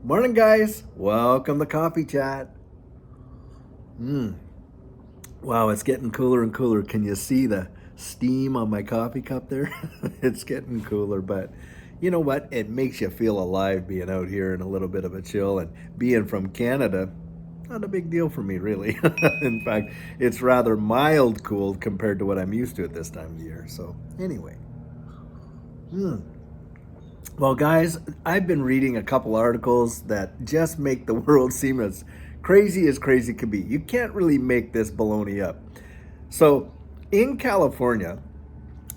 Morning, guys. Welcome to Coffee Chat. Wow, it's getting cooler and cooler. Can you see the steam on my coffee cup there? It's getting cooler, but you know what? It makes you feel alive being out here in a little bit of a chill. And being from Canada, not a big deal for me, really. In fact, it's rather mild cold compared to what I'm used to at this time of year. So, anyway. Well, guys, I've been reading a couple articles that just make the world seem as crazy can be. You can't really make this baloney up. So, in California,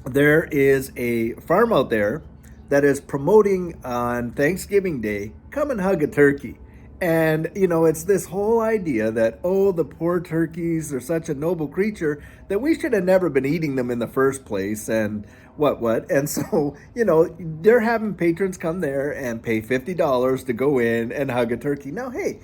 there is a farm out there that is promoting on Thanksgiving Day, come and hug a turkey. And, it's this whole idea that, oh, the poor turkeys are such a noble creature that we should have never been eating them in the first place. And what. And so, they're having patrons come there and pay $50 to go in and hug a turkey. Now, hey,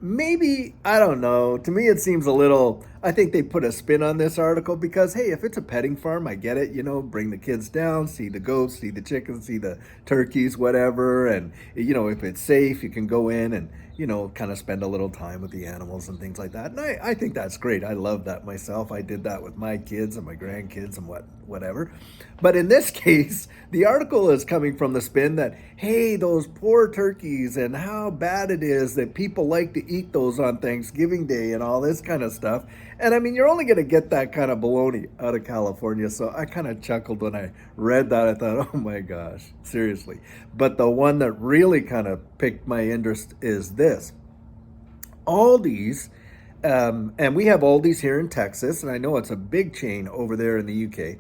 maybe, I don't know. To me, it seems a little. I think they put a spin on this article because, hey, if it's a petting farm, I get it. Bring the kids down, see the goats, see the chickens, see the turkeys, whatever. And, if it's safe, you can go in and, kind of spend a little time with the animals and things like that. And I think that's great. I love that myself. I did that with my kids and my grandkids and whatever. But in this case, the article is coming from the spin that, hey, those poor turkeys and how bad it is that people like to eat those on Thanksgiving Day and all this kind of stuff. And I mean, you're only going to get that kind of baloney out of California. So I kind of chuckled when I read that. I thought, oh my gosh, seriously. But the one that really kind of piqued my interest is this. Aldi's, and we have Aldi's here in Texas, and I know it's a big chain over there in the UK.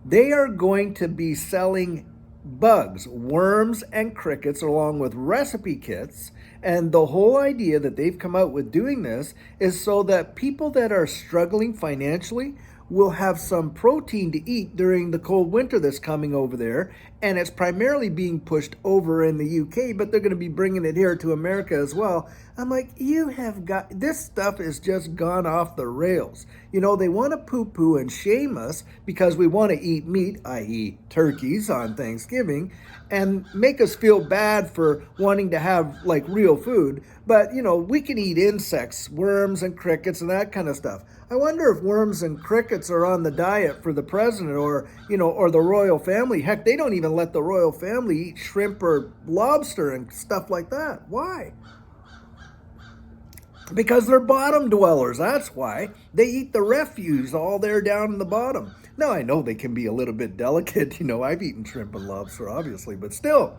They are going to be selling bugs, worms, and crickets along with recipe kits. And the whole idea that they've come out with doing this is so that people that are struggling financially will have some protein to eat during the cold winter that's coming over there. And it's primarily being pushed over in the UK, but they're going to be bringing it here to America as well. I'm like, you have got, this stuff has just gone off the rails. They want to poo-poo and shame us because we want to eat meat, i.e. turkeys on Thanksgiving, and make us feel bad for wanting to have like real food. But, we can eat insects, worms and crickets and that kind of stuff. I wonder if worms and crickets are on the diet for the president or the royal family. Heck, they don't even let the royal family eat shrimp or lobster and stuff like that. Why? Because they're bottom dwellers. That's why. They eat the refuse all there down in the bottom. Now, I know they can be a little bit delicate. I've eaten shrimp and lobster, obviously, but still.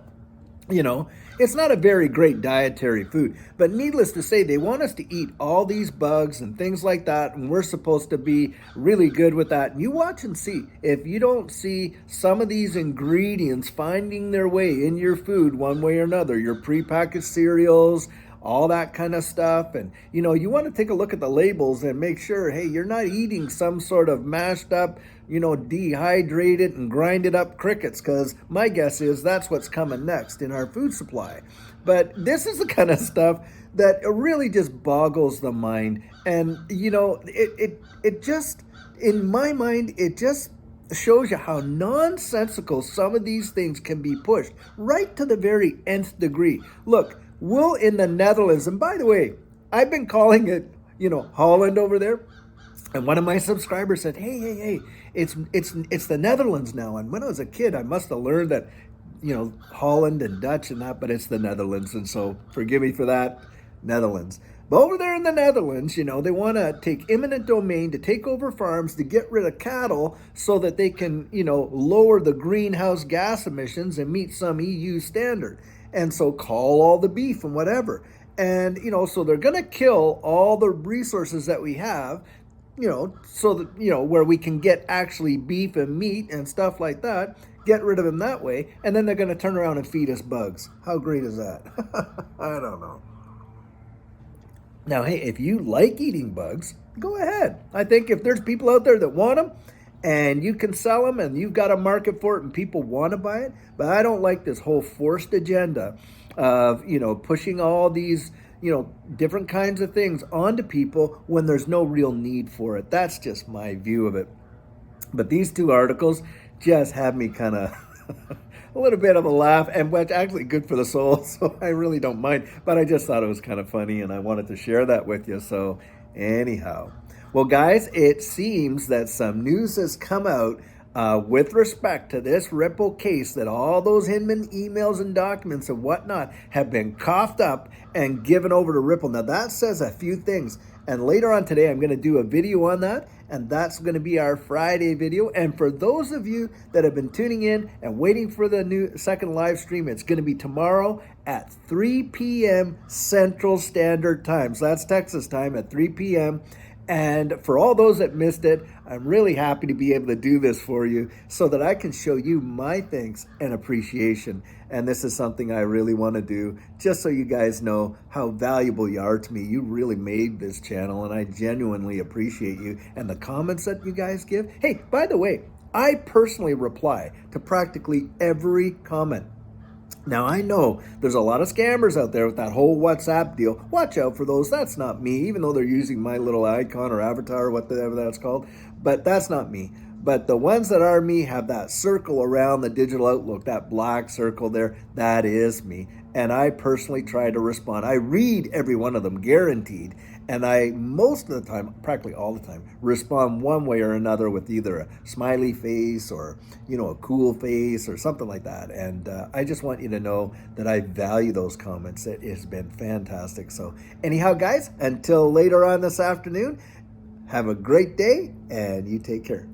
It's not a very great dietary food. But needless to say, they want us to eat all these bugs and things like that, and we're supposed to be really good with that. And you watch and see. If you don't see some of these ingredients finding their way in your food one way or another, your prepackaged cereals, all that kind of stuff. And, you want to take a look at the labels and make sure, hey, you're not eating some sort of mashed up, dehydrated and grinded up crickets, because my guess is that's what's coming next in our food supply. But this is the kind of stuff that really just boggles the mind. And, it just, in my mind, it just shows you how nonsensical some of these things can be pushed right to the very nth degree. Look, Will in the Netherlands, and by the way, I've been calling it, Holland over there. And one of my subscribers said, hey, it's the Netherlands now. And when I was a kid, I must have learned that, Holland and Dutch and that, but it's the Netherlands. And so forgive me for that, Netherlands. But over there in the Netherlands, they want to take eminent domain to take over farms to get rid of cattle so that they can, lower the greenhouse gas emissions and meet some EU standard. And so call all the beef and whatever. And, so they're going to kill all the resources that we have, so that, where we can get actually beef and meat and stuff like that, get rid of them that way. And then they're going to turn around and feed us bugs. How great is that? I don't know. Now, hey, if you like eating bugs, go ahead. I think if there's people out there that want them and you can sell them and you've got a market for it and people want to buy it, but I don't like this whole forced agenda of, pushing all these, different kinds of things onto people when there's no real need for it. That's just my view of it. But these two articles just have me kind of a little bit of a laugh, and what's actually good for the soul. So I really don't mind. But I just thought it was kind of funny, and I wanted to share that with you. So anyhow, well, guys, it seems that some news has come out with respect to this Ripple case, that all those Hinman emails and documents and whatnot have been coughed up and given over to Ripple. Now, that says a few things. And later on today, I'm going to do a video on that. And that's going to be our Friday video. And for those of you that have been tuning in and waiting for the new second live stream, it's going to be tomorrow at 3 p.m. Central Standard Time. So that's Texas time at 3 p.m. And for all those that missed it, I'm really happy to be able to do this for you so that I can show you my thanks and appreciation. And this is something I really want to do just so you guys know how valuable you are to me. You really made this channel, and I genuinely appreciate you and the comments that you guys give. Hey, by the way, I personally reply to practically every comment. Now, I know there's a lot of scammers out there with that whole WhatsApp deal. Watch out for those. That's not me, even though they're using my little icon or avatar or whatever that's called. But that's not me. But the ones that are me have that circle around the digital outlook, that black circle there. That is me. And I personally try to respond. I read every one of them, guaranteed. And I, most of the time, practically all the time, respond one way or another with either a smiley face or, a cool face or something like that. And I just want you to know that I value those comments. It has been fantastic. So anyhow, guys, until later on this afternoon, have a great day and you take care.